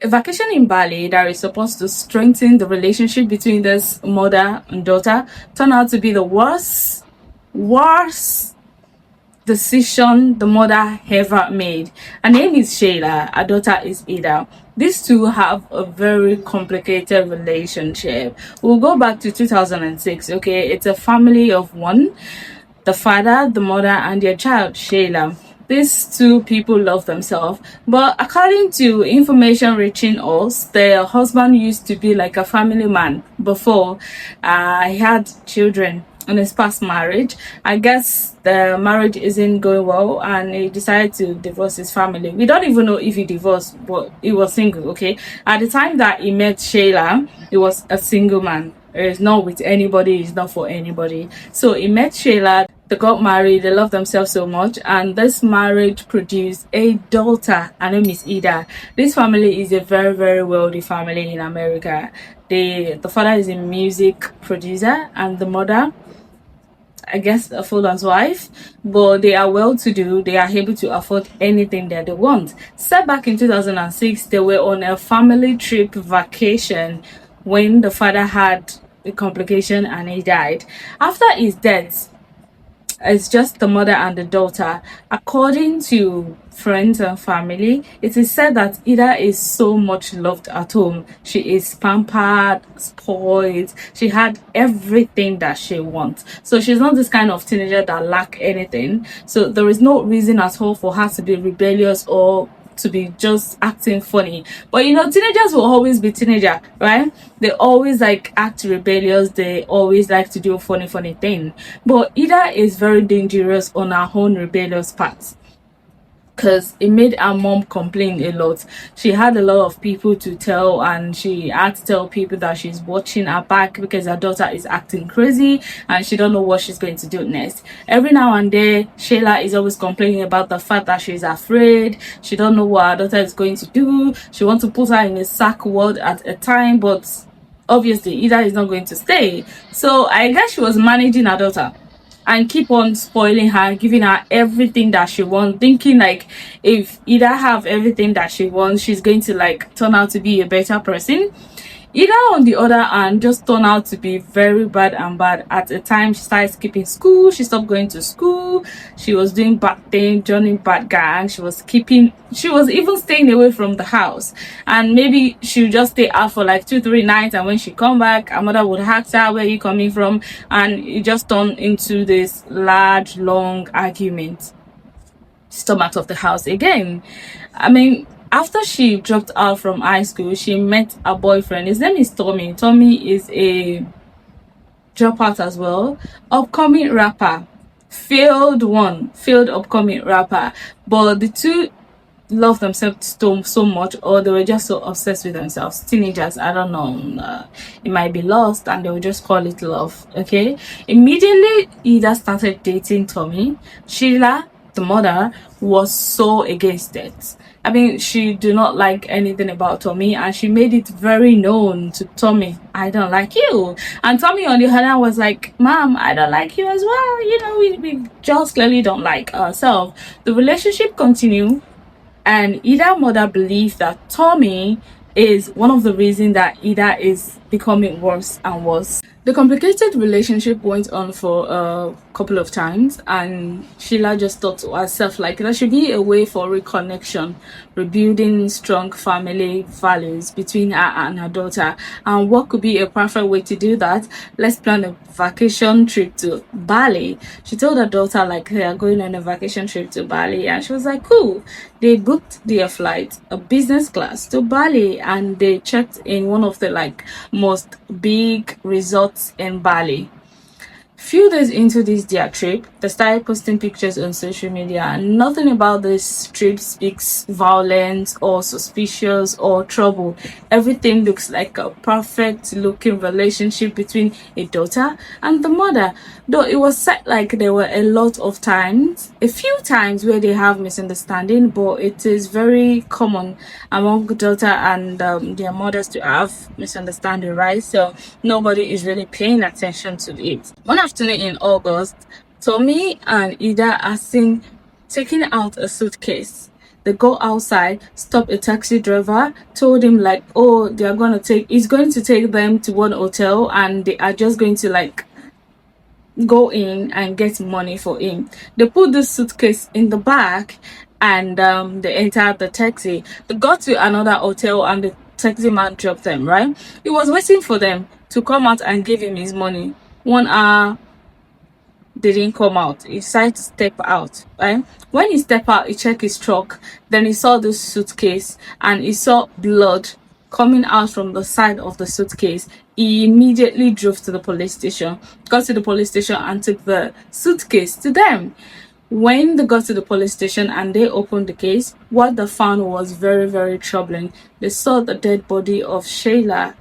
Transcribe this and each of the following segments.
A vacation in Bali that is supposed to strengthen the relationship between this mother and daughter turned out to be the worst decision the mother ever made. Her name is Sheila, her daughter is Ida. These two have a very complicated relationship. We'll go back to 2006. Okay, it's a family of one: the father, the mother, and their child Sheila. These two people love themselves, but according to information reaching us, their husband used to be like a family man before. He had children in his past marriage. I guess the marriage isn't going well, and he decided to divorce his family. We don't even know if he divorced, but he was single. Okay, at the time that he met Sheila, he was a single man. He's not with anybody, he's not for anybody. So he met Sheila, they got married, they love themselves so much, and this marriage produced a daughter. Her name is Ida. This family is a very, very wealthy family in America. The father is a music producer, and the mother, I guess, a fuller's wife, but they are well to do. They are able to afford anything that they want. Set back in 2006, they were on a family trip vacation when the father had a complication and he died. After his death, it's just the mother and the daughter. According to friends and family, it is said that Ida is so much loved at home. She is pampered, spoiled. She had everything that she wants. So she's not this kind of teenager that lack anything. So there is no reason at all for her to be rebellious or to be just acting funny. But you know, teenagers will always be teenager, right? They always like act rebellious. They always like to do a funny thing. But Ida is very dangerous on her own rebellious part, because it made her mom complain a lot. She had a lot of people to tell, and she had to tell people that she's watching her back because her daughter is acting crazy and she don't know what she's going to do next. Every now and then, Sheila is always complaining about the fact that she's afraid. She don't know what her daughter is going to do. She wants to put her in a sack ward at a time, but obviously Ida is not going to stay. So I guess she was managing her daughter and keep on spoiling her, giving her everything that she wants, thinking like if Ida have everything that she wants, she's going to like turn out to be a better person. Ida, on the other hand, just turned out to be very bad and bad. At a time, she started skipping school. She stopped going to school. She was doing bad things, joining bad gangs. She was even staying away from the house. And maybe she would just stay out for like 2-3 nights. And when she come back, her mother would ask her, where are you coming from? And it just turned into this large, long argument. Stomach of the house again. I mean, after she dropped out from high school, she met a boyfriend. His name is Tommy. Tommy is a dropout as well. Upcoming rapper. Failed upcoming rapper. But the two love themselves so much, or they were just so obsessed with themselves. Teenagers, I don't know. It might be lost and they will just call it love. Okay. Immediately, Ida started dating Tommy. Sheila, the mother, was so against it. I mean, she do not like anything about Tommy, and she made it very known to Tommy, I don't like you. And Tommy on the other hand was like, Mom, I don't like you as well. You know, we just clearly don't like ourselves. The relationship continued, and Ida's mother believed that Tommy is one of the reasons that Ida is becoming worse and worse. The complicated relationship went on for a couple of times, and Sheila just thought to herself like there should be a way for reconnection, rebuilding strong family values between her and her daughter. And what could be a perfect way to do that? Let's plan a vacation trip to Bali. She told her daughter like they are going on a vacation trip to Bali, and she was like, cool. They booked their flight, a business class, to Bali, and they checked in one of the like most big resorts in Bali. Few days into this their trip, they started posting pictures on social media, and nothing about this trip speaks violence or suspicious or trouble. Everything looks like a perfect looking relationship between a daughter and the mother. Though it was said like there were a few times where they have misunderstanding, but it is very common among daughter and their mothers to have misunderstanding, right? So nobody is really paying attention to it. One afternoon in August, Tommy and Ida are seen taking out a suitcase. They go outside, stop a taxi driver, told him like, oh, he's going to take them to one hotel, and they are just going to like go in and get money for him. They put the suitcase in the back, and they entered the taxi. They got to another hotel, and the taxi man dropped them, right? He was waiting for them to come out and give him his money. 1 hour, they didn't come out. He decided to step out, right? When he stepped out, he checked his truck. Then he saw the suitcase, and he saw blood coming out from the side of the suitcase. He immediately drove to the police station, got to the police station, and took the suitcase to them. When they got to the police station and they opened the case, what they found was very, very troubling. They saw the dead body of Sheila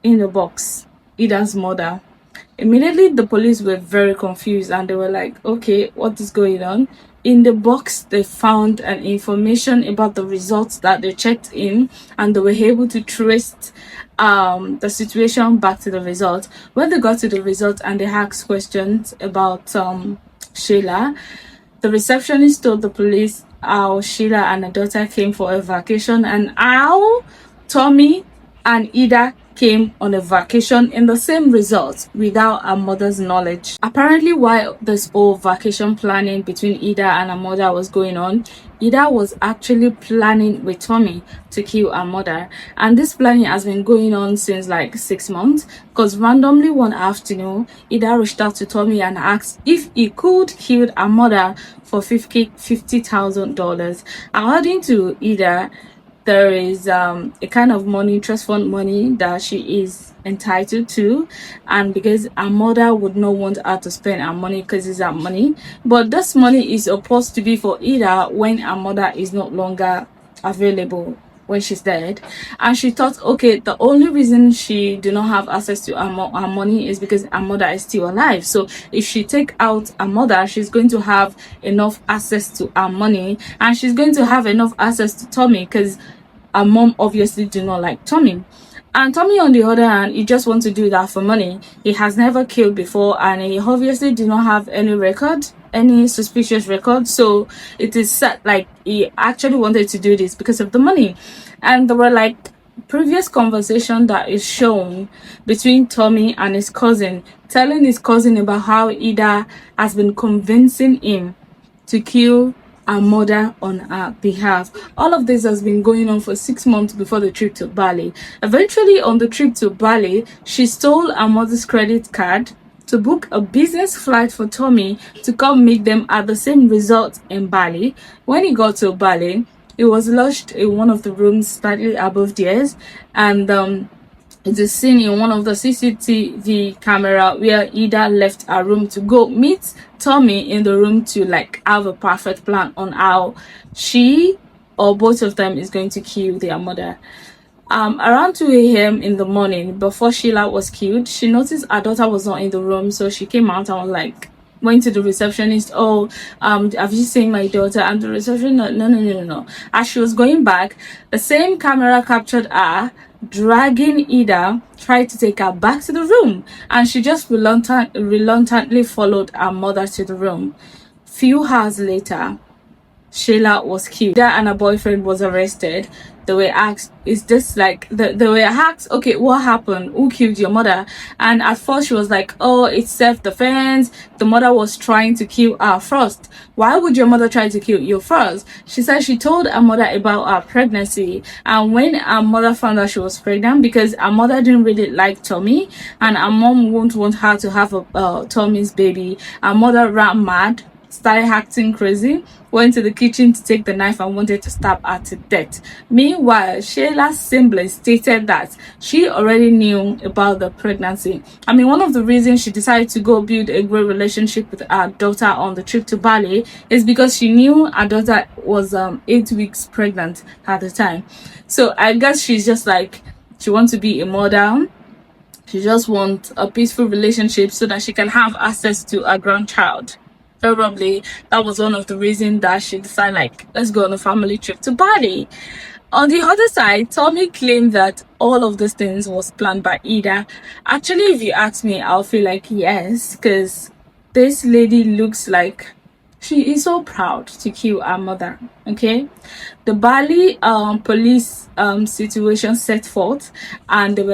in a box, Ida's mother. Immediately, the police were very confused, and they were like, okay, what is going on? In the box, they found an information about the results that they checked in, and they were able to trace the situation back to the result. When they got to the result and they asked questions about Sheila, the receptionist told the police how Sheila and her daughter came for a vacation, and how Tommy and Ida came on a vacation in the same resort without her mother's knowledge. Apparently, while this whole vacation planning between Ida and her mother was going on, Ida was actually planning with Tommy to kill her mother, and this planning has been going on since like 6 months, because randomly one afternoon Ida reached out to Tommy and asked if he could kill her mother for $50,000. According to Ida, there is a kind of money, trust fund money, that she is entitled to, and because her mother would not want her to spend her money because it's her money, but this money is supposed to be for Ida when her mother is no longer available, when she's dead. And she thought, okay, the only reason she do not have access to her money is because her mother is still alive. So if she take out her mother, she's going to have enough access to her money, and she's going to have enough access to Tommy, because her mom obviously do not like Tommy. And Tommy, on the other hand, he just wants to do that for money. He has never killed before, and he obviously do not have any record, any suspicious record. So it is set like he actually wanted to do this because of the money. And there were like previous conversation that is shown between Tommy and his cousin, telling his cousin about how Ida has been convincing him to kill her mother on her behalf. All of this has been going on for 6 months before the trip to Bali. Eventually, on the trip to Bali, she stole her mother's credit card to book a business flight for Tommy to come meet them at the same resort in Bali. When he got to Bali, he was lodged in one of the rooms slightly above theirs, and it is seen in one of the CCTV camera where Ida left her room to go meet Tommy in the room to like have a perfect plan on how she or both of them is going to kill their mother. Around 2 a.m. in the morning, before Sheila was killed, she noticed her daughter was not in the room, so she came out and was like, went to the receptionist, oh, have you seen my daughter? And the receptionist, no. As she was going back, the same camera captured her dragging Ida, tried to take her back to the room, and she just reluctantly followed her mother to the room. Few hours later, Sheila was killed. Ida and her boyfriend was arrested. They were asked, is this like, they were asked, okay, what happened? Who killed your mother? And at first she was like, oh, it's self-defense. The mother was trying to kill her first. Why would your mother try to kill you first? She said she told her mother about her pregnancy. And when her mother found out she was pregnant, because her mother didn't really like Tommy, and her mom won't want her to have Tommy's baby, her mother ran mad, started acting crazy, went to the kitchen to take the knife and wanted to stab her to death. Meanwhile, Sheila's siblings stated that she already knew about the pregnancy. I mean, one of the reasons she decided to go build a great relationship with her daughter on the trip to Bali is because she knew her daughter was 8 weeks pregnant at the time. So I guess she's just like, she wants to be a mother. She just wants a peaceful relationship so that she can have access to a grandchild. Probably that was one of the reasons that she decided, like, let's go on a family trip to Bali. On the other side, Tommy claimed that all of these things was planned by Ida. Actually, if you ask me, I'll feel like yes, because this lady looks like She is so proud to kill her mother. Okay, the Bali police situation set forth, and they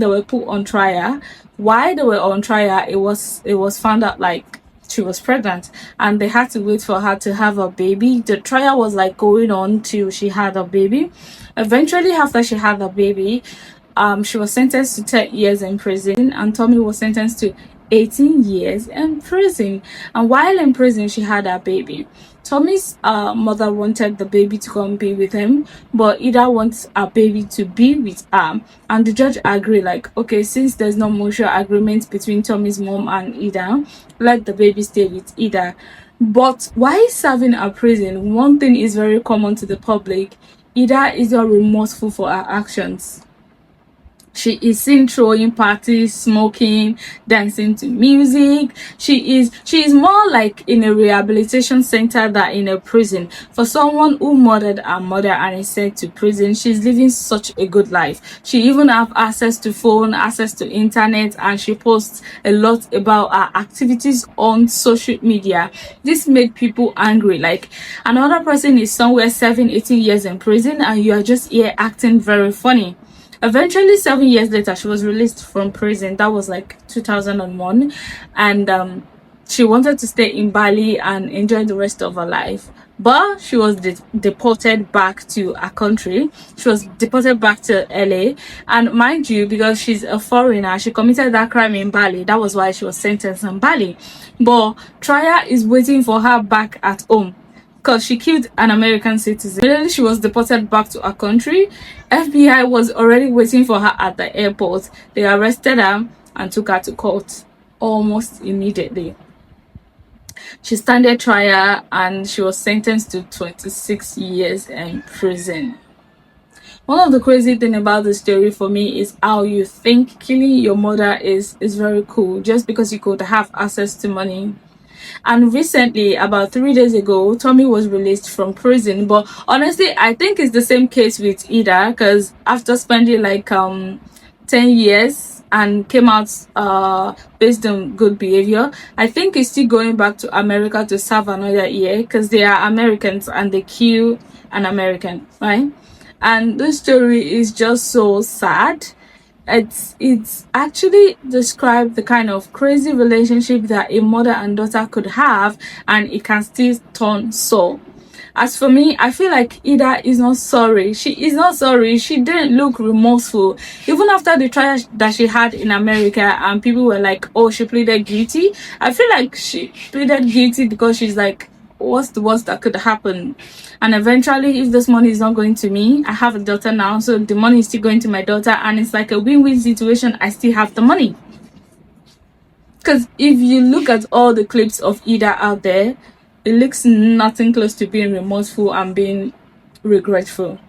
were put on trial. Why they were on trial? It was found out like she was pregnant, and they had to wait for her to have a baby. The trial was like going on till she had a baby. Eventually, after she had a baby, she was sentenced to 10 years in prison, and Tommy was sentenced to 18 years in prison. And while in prison, she had a baby. Tommy's mother wanted the baby to come be with him, but Ida wants a baby to be with her. And the judge agreed, like, okay, since there's no mutual agreement between Tommy's mom and Ida, let the baby stay with Ida. But while serving a prison, one thing is very common to the public: Ida is not remorseful for her actions. She is seen throwing parties, smoking, dancing to music. She is more like in a rehabilitation center than in a prison. For someone who murdered her mother and is sent to prison, she's living such a good life. She even have access to phone, access to internet, and she posts a lot about her activities on social media. This made people angry. Like, another person is somewhere serving 18 years in prison, and you are just here acting very funny. Eventually, 7 years later, she was released from prison. That was like 2001, and she wanted to stay in Bali and enjoy the rest of her life, but she was deported back to her country. She was deported back to LA, and mind you, because she's a foreigner, she committed that crime in Bali. That was why she was sentenced in Bali, but trial is waiting for her back at home because she killed an American citizen. Immediately she was deported back to her country, FBI was already waiting for her at the airport. They arrested her and took her to court almost immediately. She standed trial and she was sentenced to 26 years in prison. One of the crazy thing about the story for me is how you think killing your mother is very cool just because you could have access to money. And recently, about 3 days ago, Tommy was released from prison. But honestly, I think it's the same case with Ida, because after spending like 10 years and came out based on good behavior, I think he's still going back to America to serve another year because they are Americans and they kill an American, right? And this story is just so sad. It's actually described the kind of crazy relationship that a mother and daughter could have, and it can still turn so. As for me, I feel like Ida is not sorry. She is not sorry. She didn't look remorseful. Even after the trial that she had in America and people were like, oh, she pleaded guilty. I feel like she pleaded guilty because she's like, what's the worst that could happen? And eventually, if this money is not going to me, I have a daughter now, so the money is still going to my daughter, and it's like a win-win situation. I still have the money. Because if you look at all the clips of Ida out there, it looks nothing close to being remorseful and being regretful.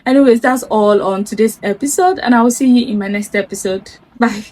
Anyways, that's all on today's episode, and I will see you in my next episode. Bye.